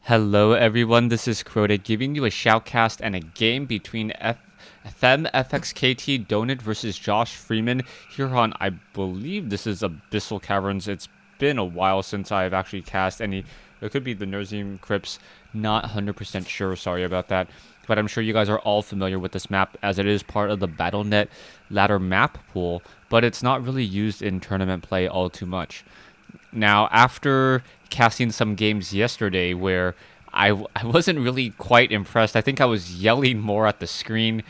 Hello everyone, this is Crota giving you a shoutcast and a game between KTDonut versus JoshFreeman here on, I believe this is Abyssal Caverns. It's been a while since I've actually cast any. It could be the Nerzium Crypts, not 100% sure, sorry about that. But I'm sure you guys are all familiar with this map as it is part of the Battle.net ladder map pool, but it's not really used in tournament play all too much. Now, after casting some games yesterday where I wasn't really quite impressed, I think I was yelling more at the screen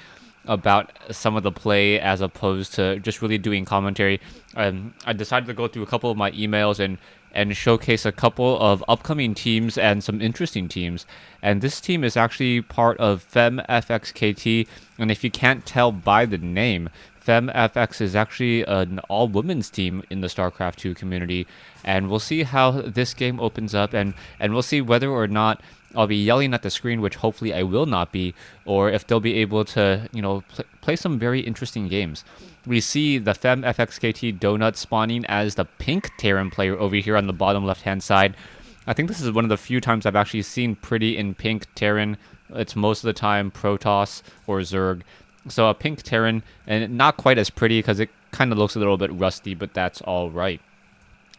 about some of the play as opposed to just really doing commentary. I decided to go through a couple of my emails and showcase a couple of upcoming teams and some interesting teams. And this team is actually part of FemFXKT, and if you can't tell by the name, FemFX is actually an all-women's team in the StarCraft 2 community, and we'll see how this game opens up, and we'll see whether or not I'll be yelling at the screen, which hopefully I will not be, or if they'll be able to, play some very interesting games. We see the KTDonut spawning as the pink Terran player over here on the bottom left-hand side. I think this is one of the few times I've actually seen pretty in pink Terran. It's most of the time Protoss or Zerg. So a pink Terran, and not quite as pretty because it kind of looks a little bit rusty, but that's all right.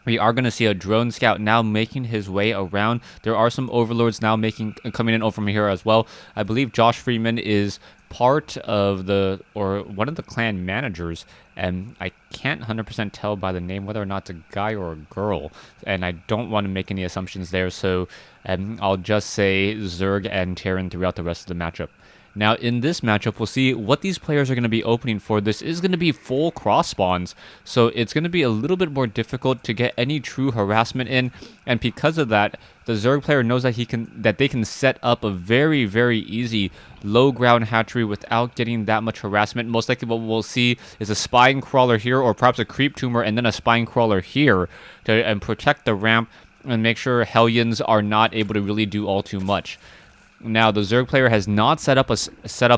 We are going to see a drone scout now making his way around. There are some overlords now coming in over from here as well. I believe JoshFreeman is part of one of the clan managers, and I can't 100% tell by the name whether or not it's a guy or a girl, and I don't want to make any assumptions there, so I'll just say Zerg and Terran throughout the rest of the matchup. Now, in this matchup, we'll see what these players are going to be opening for. This is going to be full cross spawns, so it's going to be a little bit more difficult to get any true harassment in. And because of that, the Zerg player knows that they can set up a very, very easy low ground hatchery without getting that much harassment. Most likely, what we'll see is a spine crawler here, or perhaps a creep tumor, and then a spine crawler here to protect the ramp and make sure Hellions are not able to really do all too much. Now, the Zerg player has not set up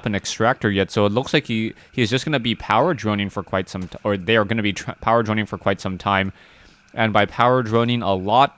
an extractor yet, so it looks like he's just going to be power droning for quite some time, or they are going to be power droning for quite some time. And by power droning a lot,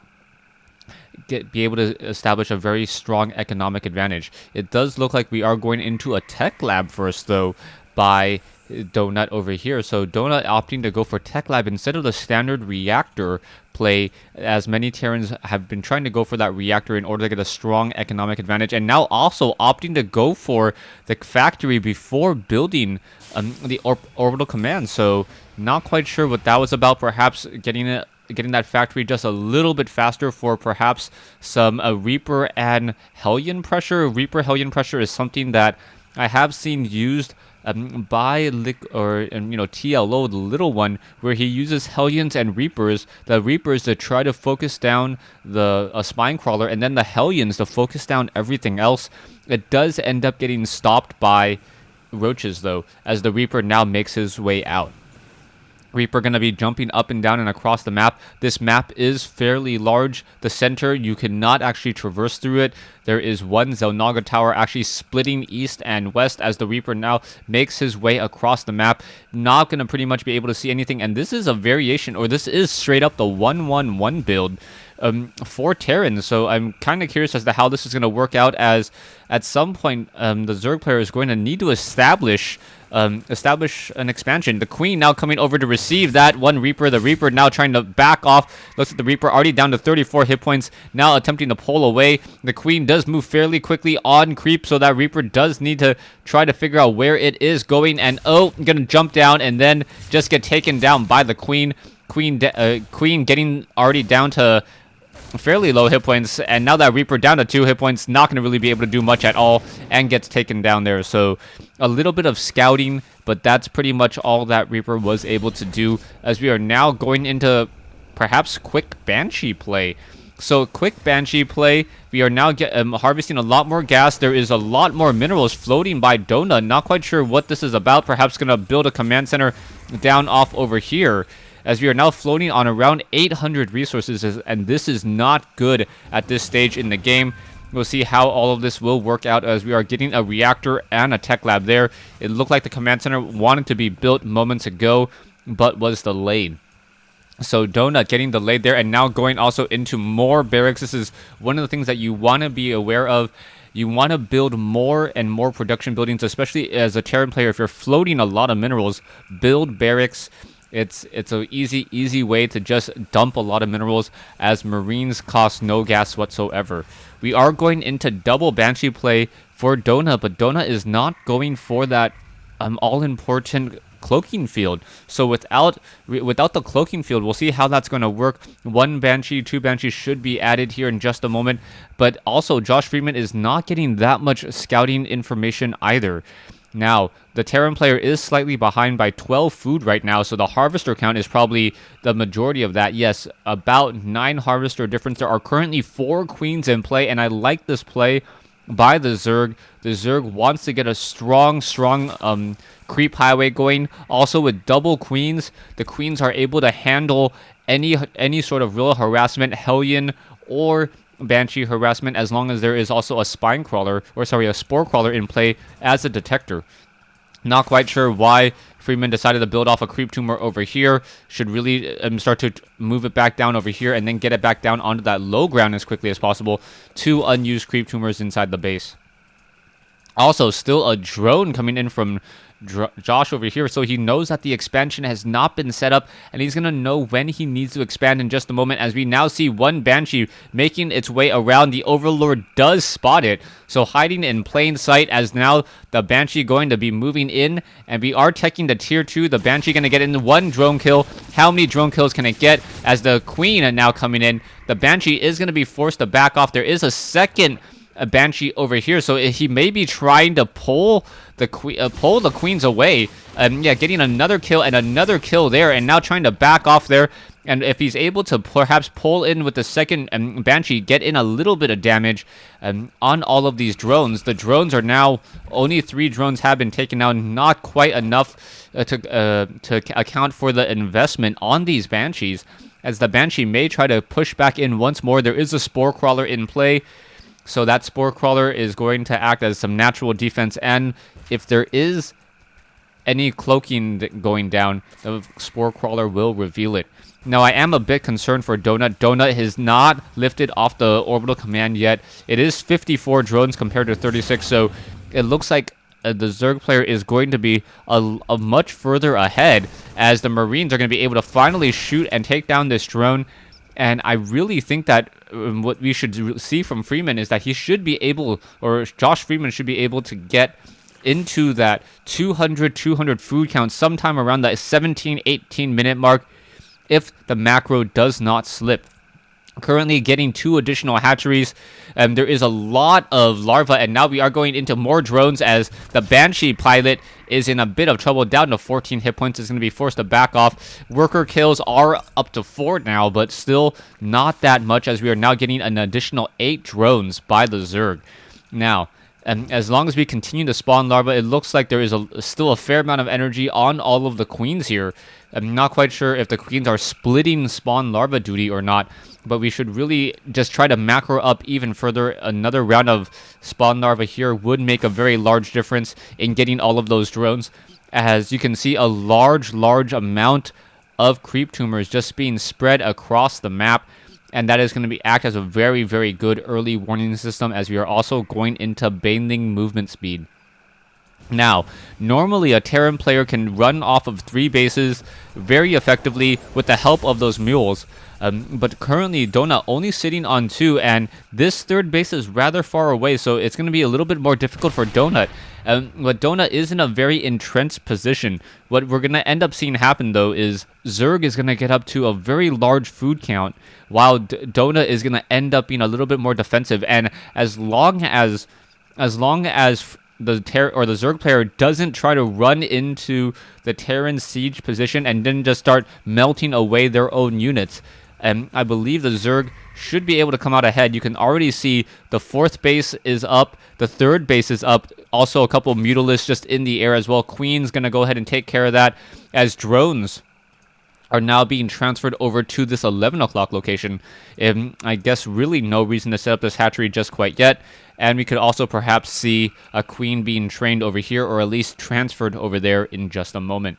be able to establish a very strong economic advantage. It does look like we are going into a tech lab first, though, by Donut over here. So Donut opting to go for tech lab instead of the standard reactor play, as many Terrans have been trying to go for that reactor in order to get a strong economic advantage, and now also opting to go for the factory before building the orbital command. So not quite sure what that was about. Perhaps getting that factory just a little bit faster for perhaps some Reaper and Hellion pressure. Reaper Hellion pressure is something that I have seen used by TLO, the little one, where he uses Hellions and Reapers, the Reapers to try to focus down a spine crawler, and then the Hellions to focus down everything else. It does end up getting stopped by roaches, though, as the Reaper now makes his way out. Reaper going to be jumping up and down and across the map. This map is fairly large. The center, you cannot actually traverse through it. There is one Zelnaga tower actually splitting east and west as the Reaper now makes his way across the map. Not going to pretty much be able to see anything. And this is a variation, or this is straight up the 1-1-1 build for Terran. So I'm kind of curious as to how this is going to work out, as at some point the Zerg player is going to need to establish an expansion. The Queen now coming over to receive that one Reaper. The Reaper now trying to back off. Looks like the Reaper already down to 34 hit points, now attempting to pull away. The Queen does move fairly quickly on creep, so that Reaper does need to try to figure out where it is going, and gonna jump down and then just get taken down by the Queen. Queen getting already down to fairly low hit points, and now that Reaper down to 2 hit points, not going to really be able to do much at all, and gets taken down there. So a little bit of scouting, but that's pretty much all that Reaper was able to do, as we are now going into perhaps quick Banshee play. So quick Banshee play, we are now harvesting a lot more gas. There is a lot more minerals floating by Donut. Not quite sure what this is about. Perhaps going to build a command center down off over here, as we are now floating on around 800 resources, and this is not good at this stage in the game. We'll see how all of this will work out, as we are getting a reactor and a tech lab there. It looked like the command center wanted to be built moments ago, but was delayed. So Donut getting delayed there, and now going also into more barracks. This is one of the things that you want to be aware of. You want to build more and more production buildings, especially as a Terran player. If you're floating a lot of minerals, build barracks. It's an easy way to just dump a lot of minerals, as Marines cost no gas whatsoever. We are going into double Banshee play for Donut, but Donut is not going for that all-important cloaking field. So without the cloaking field, we'll see how that's going to work. 1 Banshee, 2 Banshees should be added here in just a moment. But also, JoshFreeman is not getting that much scouting information either. Now, the Terran player is slightly behind by 12 food right now, so the harvester count is probably the majority of that. Yes, about 9 harvester difference. There are currently 4 queens in play, and I like this play by the Zerg. The Zerg wants to get a strong creep highway going. Also, with double queens, the queens are able to handle any sort of real harassment, Hellion or Banshee harassment, as long as there is also a spine crawler, or sorry, a spore crawler in play as a detector. Not quite sure why Freeman decided to build off a creep tumor over here. Should really start to move it back down over here and then get it back down onto that low ground as quickly as possible. 2 unused creep tumors inside the base. Also, still a drone coming in from Josh over here, so he knows that the expansion has not been set up, and he's going to know when he needs to expand in just a moment, as we now see 1 Banshee making its way around. The Overlord does spot it, so hiding in plain sight, as now the Banshee going to be moving in, and we are teching the tier 2. The Banshee going to get in 1 drone kill. How many drone kills can it get? As the Queen are now coming in, the Banshee is going to be forced to back off. There is a second Banshee over here, so he may be trying to pull the queens away. Yeah, getting another kill and another kill there, and now trying to back off there. And if he's able to perhaps pull in with the second Banshee, get in a little bit of damage on all of these drones. The drones are now, only 3 drones have been taken out, not quite enough to account for the investment on these Banshees, as the Banshee may try to push back in once more. There is a spore crawler in play, so that spore crawler is going to act as some natural defense, and if there is any cloaking going down, the spore crawler will reveal it. Now, I am a bit concerned for Donut. Donut has not lifted off the orbital command yet. It is 54 drones compared to 36, so it looks like the Zerg player is going to be a much further ahead, as the Marines are going to be able to finally shoot and take down this drone. And I really think that what we should see from Freeman is that he should be able, or JoshFreeman should be able to get into that 200 food count sometime around that 17-18 minute mark if the macro does not slip. Currently getting 2 additional hatcheries. There is a lot of larvae, and now we are going into more drones, as the Banshee pilot is in a bit of trouble. Down to 14 hit points, is going to be forced to back off. Worker kills are up to 4 now, but still not that much, as we are now getting an additional 8 drones by the Zerg. Now, as long as we continue to spawn larvae, it looks like there is still a fair amount of energy on all of the queens here. I'm not quite sure if the queens are splitting spawn larva duty or not, but we should really just try to macro up even further. Another round of spawn larva here would make a very large difference in getting all of those drones. As you can see, a large amount of creep tumors just being spread across the map, and that is going to act as a very, very good early warning system, as we are also going into baneling movement speed. Now, normally a Terran player can run off of 3 bases very effectively with the help of those mules, but currently Donut only sitting on 2, and this 3rd base is rather far away, so it's going to be a little bit more difficult for Donut. But Donut is in a very entrenched position. What we're going to end up seeing happen, though, is Zerg is going to get up to a very large food count, while Donut is going to end up being a little bit more defensive. And as long as the Zerg player doesn't try to run into the Terran siege position and then just start melting away their own units, I believe the Zerg should be able to come out ahead. You can already see the 4th base is up, the 3rd base is up, also a couple of Mutalisks just in the air as well. Queen's going to go ahead and take care of that, as drones are now being transferred over to this 11 o'clock location. I guess really no reason to set up this hatchery just quite yet. And we could also perhaps see a queen being trained over here, or at least transferred over there in just a moment.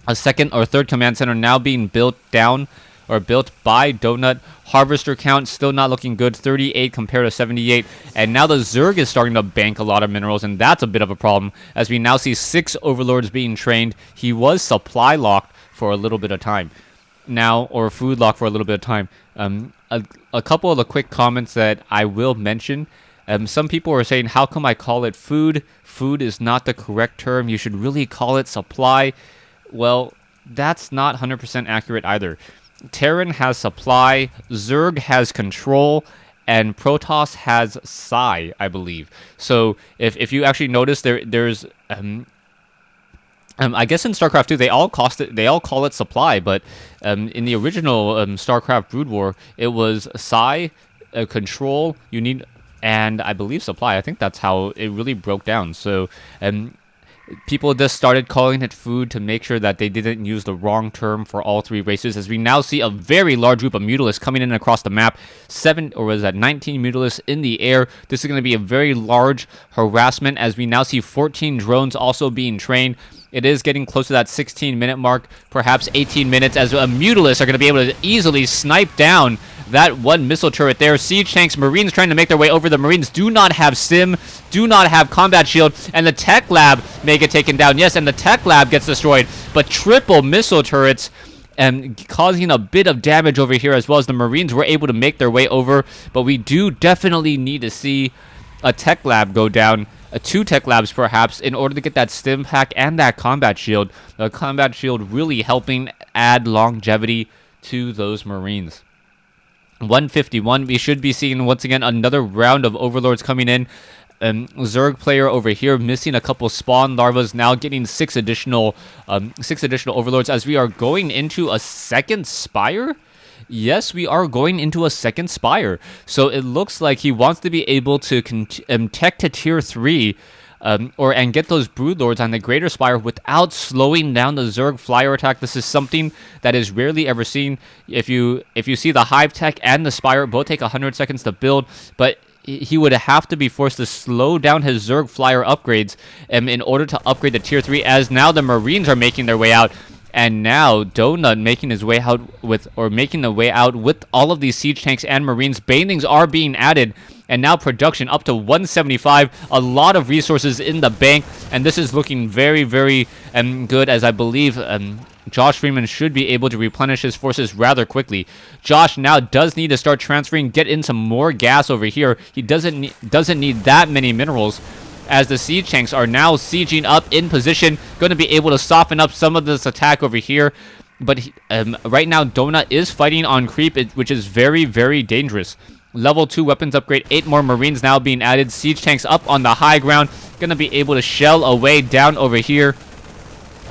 A second or third command center now being built down or built by Donut. Harvester count still not looking good, 38 compared to 78. And now the Zerg is starting to bank a lot of minerals, and that's a bit of a problem as we now see 6 overlords being trained. He was supply locked for a little bit of time now, or food locked for a little bit of time. A couple of the quick comments that I will mention. Some people are saying, how come I call it food? Food is not the correct term. You should really call it supply. Well, that's not 100% accurate either. Terran has supply, Zerg has control, and Protoss has Psi, I believe. So if you actually notice, there's I guess in StarCraft 2 they all call it supply, but in the original StarCraft Brood War it was Psi, control, you need, and I believe supply. I think that's how it really broke down. So people just started calling it food to make sure that they didn't use the wrong term for all 3 races, as we now see a very large group of Mutalisks coming in across the map. 19 Mutalisks in the air. This is going to be a very large harassment, as we now see 14 drones also being trained. It is getting close to that 16-minute mark, perhaps 18 minutes, as Mutalisks are going to be able to easily snipe down that one missile turret there. Siege tanks, Marines trying to make their way over. The Marines do not have sim, do not have combat shield, and the tech lab may get taken down. Yes, and the tech lab gets destroyed, but triple missile turrets causing a bit of damage over here, as well as the Marines were able to make their way over. But we do definitely need to see a tech lab go down. 2 tech labs perhaps, in order to get that stim pack and that combat shield. The combat shield really helping add longevity to those Marines. 151, we should be seeing once again another round of overlords coming in. Zerg player over here missing a couple spawn larvas, now getting 6 additional overlords, as we are going into a second spire. Yes, we are going into a second spire. So it looks like he wants to be able to tech to tier 3 and get those broodlords on the greater spire without slowing down the Zerg flyer attack. This is something that is rarely ever seen. If you see the hive tech and the spire both take 100 seconds to build, but he would have to be forced to slow down his Zerg flyer upgrades in order to upgrade the tier 3, as now the Marines are making their way out. And now Donut making his way out with all of these siege tanks and Marines. Banelings are being added, and now production up to 175. A lot of resources in the bank, and this is looking very, very good, as I believe JoshFreeman should be able to replenish his forces rather quickly. Josh now does need to start transferring, get in some more gas over here. He doesn't need that many minerals, as the siege tanks are now sieging up in position, going to be able to soften up some of this attack over here. But right now, Donut is fighting on creep, which is very, very dangerous. Level 2 weapons upgrade, 8 more Marines now being added. Siege tanks up on the high ground, going to be able to shell away down over here,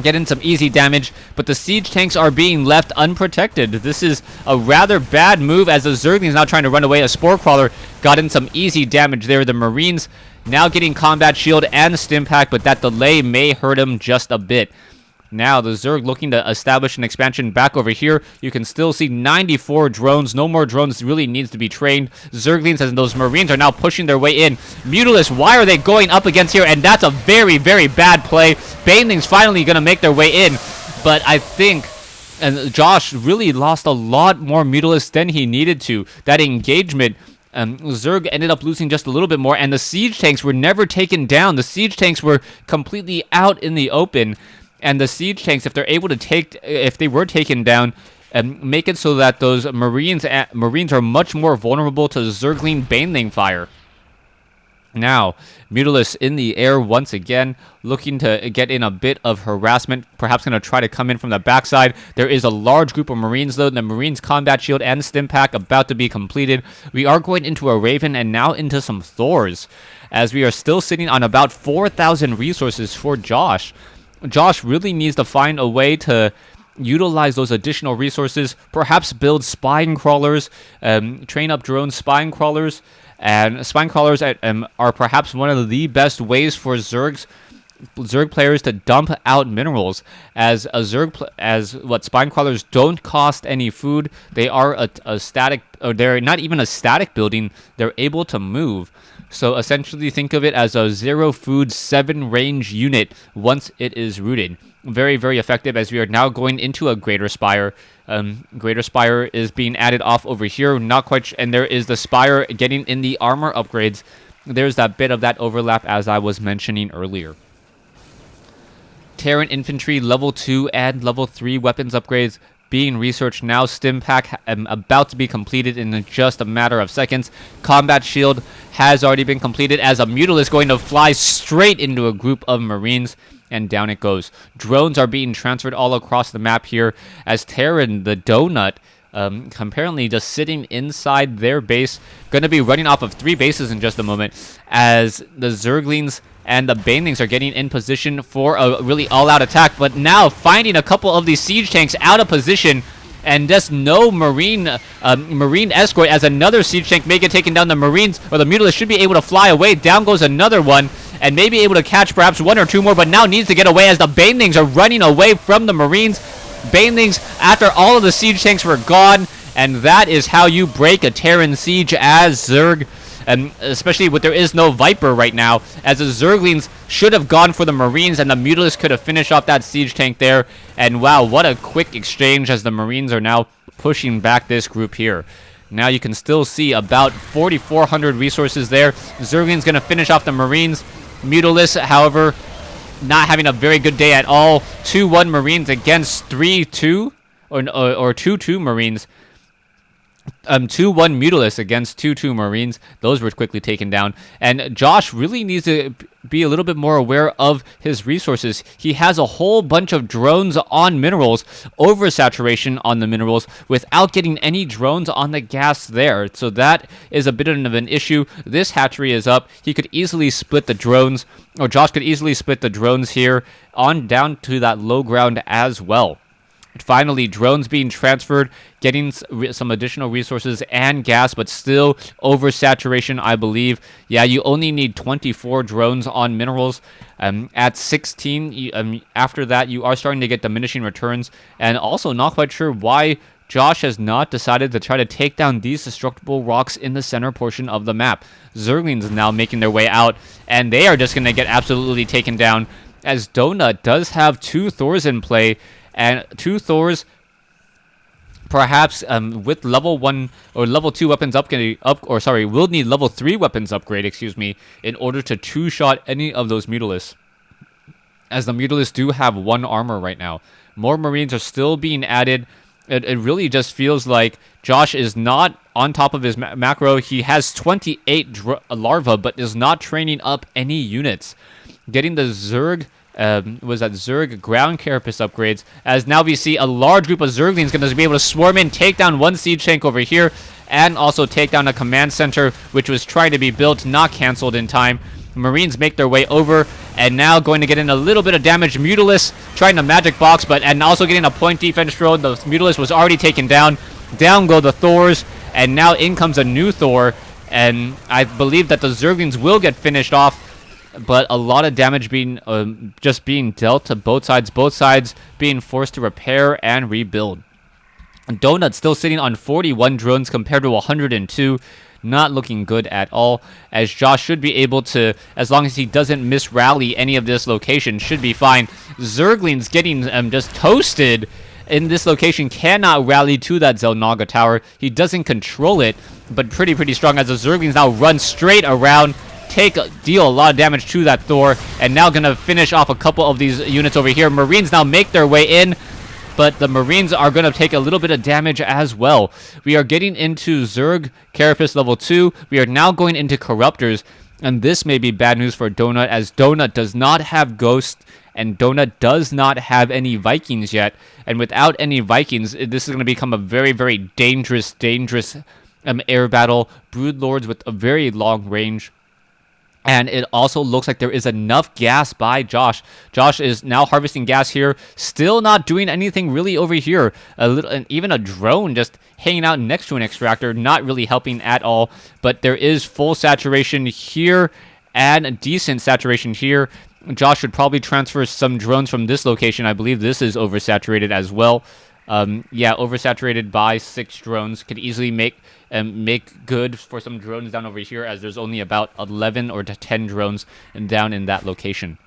get in some easy damage, but the siege tanks are being left unprotected. This is a rather bad move, as the Zerglings now trying to run away. A Spore Crawler got in some easy damage there. The Marines now getting combat shield and stim pack, but that delay may hurt him just a bit. Now the Zerg looking to establish an expansion back over here. You can still see 94 drones. No more drones really needs to be trained. Zerglings and those Marines are now pushing their way in. Mutalisk, why are they going up against here? And that's a very, very bad play. Banelings finally going to make their way in, but I think Josh really lost a lot more Mutalisks than he needed to. That engagement, Zerg ended up losing just a little bit more, and the siege tanks were never taken down. The siege tanks were completely out in the open, and the siege tanks, if they were taken down, make it so that those Marines are much more vulnerable to Zergling Baneling fire. Now, Mutalisk in the air once again, looking to get in a bit of harassment, perhaps going to try to come in from the backside. There is a large group of Marines, though. The Marines combat shield and stim pack about to be completed. We are going into a Raven and now into some Thors, as we are still sitting on about 4,000 resources for Josh. Josh really needs to find a way to utilize those additional resources, perhaps build spine crawlers, train up drone spine crawlers. And spine crawlers are perhaps one of the best ways for Zergs Zerg players to dump out minerals, as spine crawlers don't cost any food. They are a static, or they're not even a static building. They're able to move. So essentially think of it as a 0 food 7 range unit once it is rooted. Very, very effective, as we are now going into a Greater Spire. Greater Spire is being added off over here. Not quite, and there is the Spire getting in the armor upgrades. There's that bit of that overlap as I was mentioning earlier. Terran infantry level 2 and level 3 weapons upgrades being researched now. Stim pack about to be completed in just a matter of seconds. Combat shield has already been completed, as a Mutalisk going to fly straight into a group of Marines, and down it goes. Drones are being transferred all across the map here, as Terran, the donut, apparently just sitting inside their base, going to be running off of 3 bases in just a moment, as the Zerglings and the Banelings are getting in position for a really all-out attack, but now finding a couple of these siege tanks out of position, and just no marine escort, as another siege tank may get taken down. The Marines, or the Mutalisk, should be able to fly away. Down goes another one, and may be able to catch perhaps 1 or 2 more, but now needs to get away, as the Banelings are running away from the Marines. Banelings, after all of the siege tanks were gone, and that is how you break a Terran siege as Zerg. And especially with there is no Viper right now, as the Zerglings should have gone for the Marines, and the Mutalisk could have finished off that siege tank there. And wow, what a quick exchange, as the Marines are now pushing back this group here. Now you can still see about 4,400 resources there. Zerglings going to finish off the Marines. Mutalisk, however, not having a very good day at all. 2-1 Marines against 3-2, or 2-2 Marines. 2-1 Mutalisk against 2-2 Marines. Those were quickly taken down. And Josh really needs to be a little bit more aware of his resources. He has a whole bunch of drones on minerals, oversaturation on the minerals, without getting any drones on the gas there. So that is a bit of an issue. This hatchery is up. He could easily split the drones, or Josh could easily split the drones here on down to that low ground as well. Finally, drones being transferred, getting some additional resources and gas, but still oversaturation, I believe. Yeah, you only need 24 drones on minerals. At 16, after that, you are starting to get diminishing returns. And also not quite sure why Josh has not decided to try to take down these destructible rocks in the center portion of the map. Zerglings now making their way out, and they are just going to get absolutely taken down, as Donut does have 2 Thors in play. And 2 Thors, perhaps with level 1 or level 2 weapons will need level 3 weapons upgrade, in order to 2-shot any of those Mutalisks. As the Mutalisks do have 1 armor right now. More Marines are still being added. It really just feels like Josh is not on top of his macro. He has 28 larvae, but is not training up any units. Getting the Zerg Zerg ground carapace upgrades, as now we see a large group of Zerglings going to be able to swarm in, take down 1 siege tank over here, and also take down a command center, which was trying to be built, not canceled in time. Marines make their way over, and now going to get in a little bit of damage. Mutalisk trying to magic box, and also getting a point defense drone. The Mutalisk was already taken down. Down go the Thors, and now in comes a new Thor, and I believe that the Zerglings will get finished off. But a lot of damage being dealt to both sides being forced to repair and rebuild. Donut still sitting on 41 drones compared to 102. Not looking good at all, as Josh should be able to, as long as he doesn't misrally any of this location, should be fine. Zerglings getting just toasted in this location, cannot rally to that Zelnaga tower. He doesn't control it, but pretty strong, as the Zerglings now run straight around, deal a lot of damage to that Thor, and now gonna finish off a couple of these units over here. Marines now make their way in, but the Marines are gonna take a little bit of damage as well. We are getting into Zerg Carapace level 2. We are now going into Corruptors, and this may be bad news for Donut, as Donut does not have Ghost, and Donut does not have any Vikings yet. And without any Vikings, this is going to become a very dangerous air battle. Broodlords with a very long range. And it also looks like there is enough gas by Josh. Josh is now harvesting gas here. Still not doing anything really over here. And even a drone just hanging out next to an extractor, not really helping at all. But there is full saturation here and decent saturation here. Josh should probably transfer some drones from this location. I believe this is oversaturated as well. Yeah, oversaturated by 6 drones. Could easily make good for some drones down over here, as there's only about 11 or 10 drones down in that location.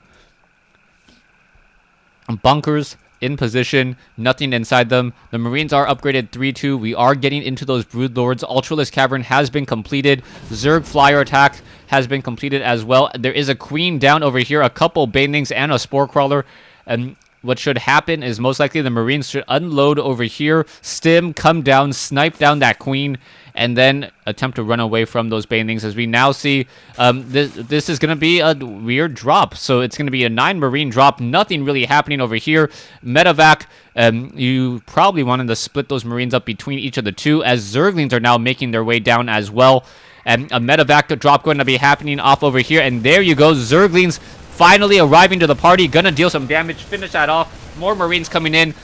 Bunkers in position, nothing inside them. The Marines are upgraded 3-2. We are getting into those Broodlords. Ultralisk Cavern has been completed. Zerg Flyer attack has been completed as well. There is a Queen down over here, a couple Banelings, and a Spore Crawler. And what should happen is most likely the Marines should unload over here, stim, come down, snipe down that Queen, and then attempt to run away from those Banelings. As we now see, this is going to be a weird drop. So it's going to be a 9 Marine drop. Nothing really happening over here. Medevac, you probably wanted to split those Marines up between each of the 2, as Zerglings are now making their way down as well. And a Medevac drop going to be happening off over here. And there you go, Zerglings finally arriving to the party. Gonna deal some damage, finish that off. More Marines coming in.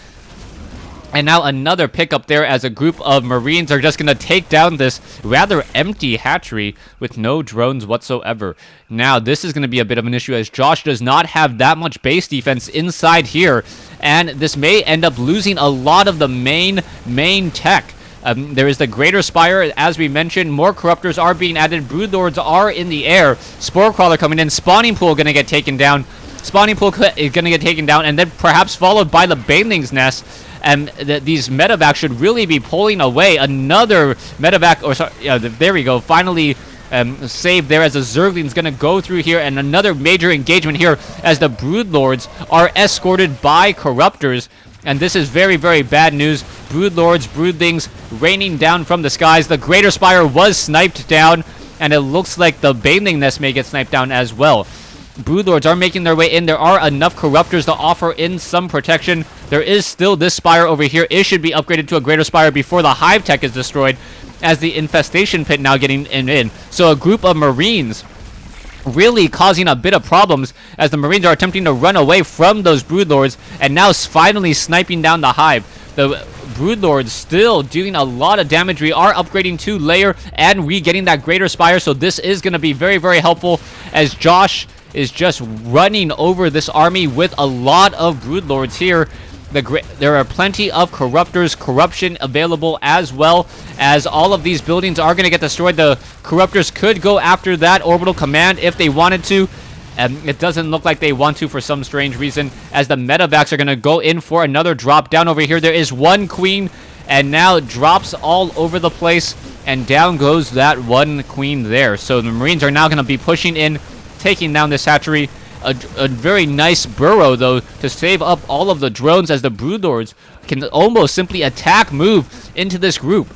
And now another pickup there, as a group of Marines are just going to take down this rather empty hatchery with no drones whatsoever. Now, this is going to be a bit of an issue, as Josh does not have that much base defense inside here. And this may end up losing a lot of the main tech. There is the Greater Spire, as we mentioned. More Corruptors are being added. Broodlords are in the air. Spore Crawler coming in. Spawning Pool going to get taken down. Spawning Pool is going to get taken down, and then perhaps followed by the Baneling's Nest. And these medevacs should really be pulling away. Another medevac, or sorry, there we go. Finally saved there, as the Zergling's going to go through here, and another major engagement here as the Broodlords are escorted by Corruptors. And this is very, very bad news. Broodlords, Broodlings raining down from the skies. The Greater Spire was sniped down, and it looks like the Baneling Nest may get sniped down as well. Broodlords are making their way in. There are enough Corruptors to offer in some protection. There is still this Spire over here. It should be upgraded to a Greater Spire before the Hive Tech is destroyed, as the Infestation Pit now getting in. So a group of Marines really causing a bit of problems, as the Marines are attempting to run away from those Broodlords, and now finally sniping down the Hive. The Broodlords still doing a lot of damage. We are upgrading to Lair and re-getting that Greater Spire, so this is going to be very, very helpful, as Josh is just running over this army with a lot of Broodlords here. There are plenty of Corruptors, corruption available, as well as all of these buildings are going to get destroyed. The Corruptors could go after that Orbital Command if they wanted to. It doesn't look like they want to for some strange reason, as the Medevacs are going to go in for another drop down over here. There is one Queen, and now drops all over the place, and down goes that one Queen there. So the Marines are now going to be pushing in, taking down this hatchery. A very nice burrow, though, to save up all of the drones, as the Broodlords can almost simply attack move into this group.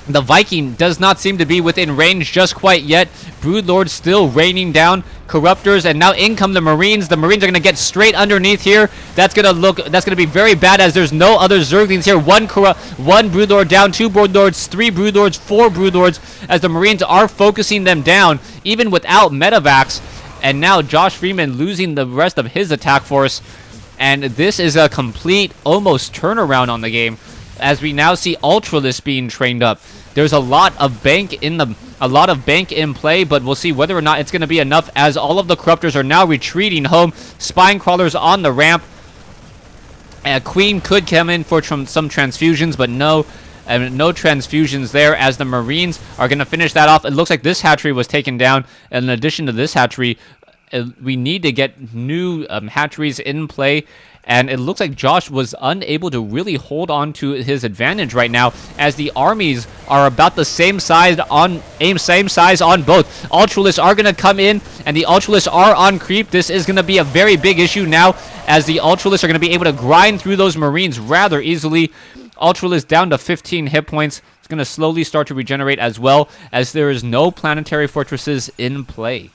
The Viking does not seem to be within range just quite yet. Broodlords still raining down Corruptors, and now in come the Marines. The Marines are going to get straight underneath here. That's going to be very bad, as there's no other Zerglings here. One Broodlord down, 2 Broodlords, 3 Broodlords, 4 Broodlords, as the Marines are focusing them down, even without medevacs. And now JoshFreeman losing the rest of his attack force. And this is a complete, almost turnaround on the game, as we now see Ultralisk being trained up. There's a lot of bank in play, but we'll see whether or not it's going to be enough, as all of the Corruptors are now retreating home. Spine Crawlers on the ramp. Queen could come in for some transfusions, but no transfusions there, as the Marines are going to finish that off. It looks like this hatchery was taken down. And in addition to this hatchery, we need to get new hatcheries in play. And it looks like Josh was unable to really hold on to his advantage right now, as the armies are about the same size on both. Ultralisks are going to come in, and the Ultralisks are on creep. This is going to be a very big issue now, as the Ultralisks are going to be able to grind through those Marines rather easily. Ultralisk down to 15 hit points. It's going to slowly start to regenerate, as well as there is no planetary fortresses in play.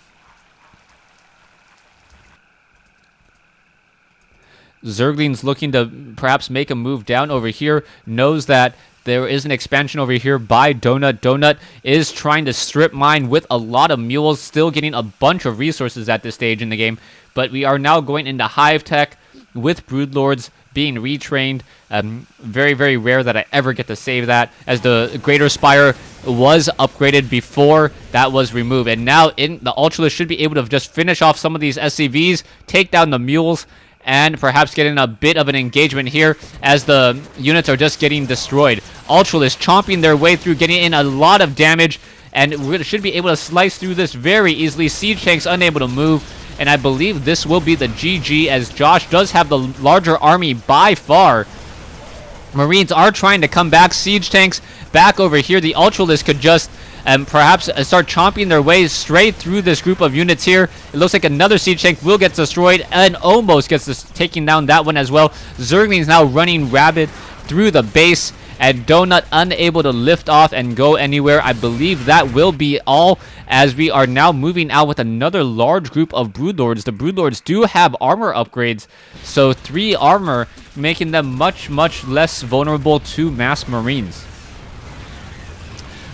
Zergling's looking to perhaps make a move down over here. Knows that there is an expansion over here by Donut. Donut is trying to strip mine with a lot of mules. Still getting a bunch of resources at this stage in the game. But we are now going into Hive Tech with Broodlords being retrained. Very, very rare that I ever get to save that, as the Greater Spire was upgraded before that was removed. And now the Ultralisk should be able to just finish off some of these SCVs, take down the mules, and perhaps get in a bit of an engagement here as the units are just getting destroyed. Ultralisk chomping their way through, getting in a lot of damage, and we should be able to slice through this very easily. Siege tanks unable to move, and I believe this will be the GG, as Josh does have the larger army by far. Marines are trying to come back. Siege tanks back over here. The Ultralisk could just perhaps start chomping their way straight through this group of units here. It looks like another siege tank will get destroyed and almost gets taking down that one as well. Zerglings now running rabid through the base, and Donut unable to lift off and go anywhere. I believe that will be all, as we are now moving out with another large group of Broodlords. The Broodlords do have armor upgrades, so 3 armor, making them much, much less vulnerable to mass Marines.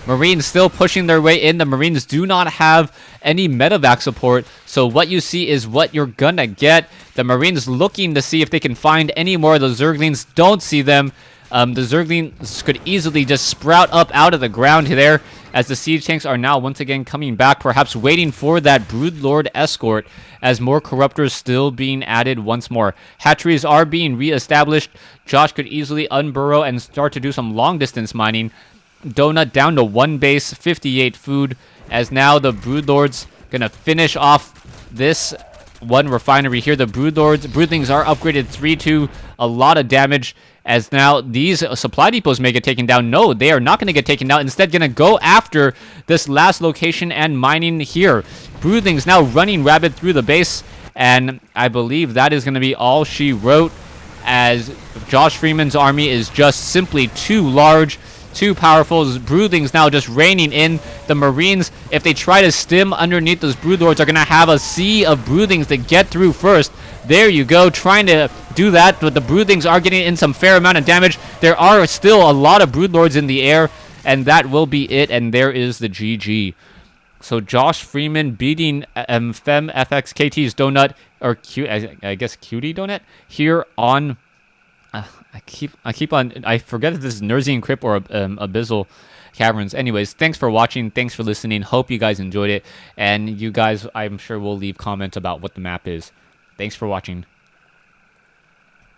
Marines still pushing their way in. The Marines do not have any medevac support, so what you see is what you're gonna get. The Marines looking to see if they can find any more of the Zerglings. Don't see them. The Zerglings could easily just sprout up out of the ground there, as the siege tanks are now once again coming back, perhaps waiting for that Broodlord escort, as more Corruptors still being added once more. Hatcheries are being re-established. Josh could easily unburrow and start to do some long-distance mining. Donut down to 1 base, 58 food, as now the Broodlords gonna finish off this one refinery here. The Broodlings are upgraded 3-2, a lot of damage, as now these supply depots may get taken down. No, they are not going to get taken down. Instead, going to go after this last location and mining here. Broodlings now running rabid through the base, and I believe that is going to be all she wrote, as JoshFreeman's army is just simply too large, too powerful. Broodlings now just raining in. The Marines, if they try to stim underneath those Broodlords, are going to have a sea of Broodlings to get through first. There you go, trying to do that, but the Broodlings are getting in some fair amount of damage. There are still a lot of Broodlords in the air, and that will be it, and there is the GG. So JoshFreeman beating FemFX KT's Donut, or I guess KTDonut, here on... I forget if this is Nerzian Crypt or Abyssal Caverns. Anyways, thanks for watching. Thanks for listening. Hope you guys enjoyed it. And you guys, I'm sure, will leave comments about what the map is. Thanks for watching.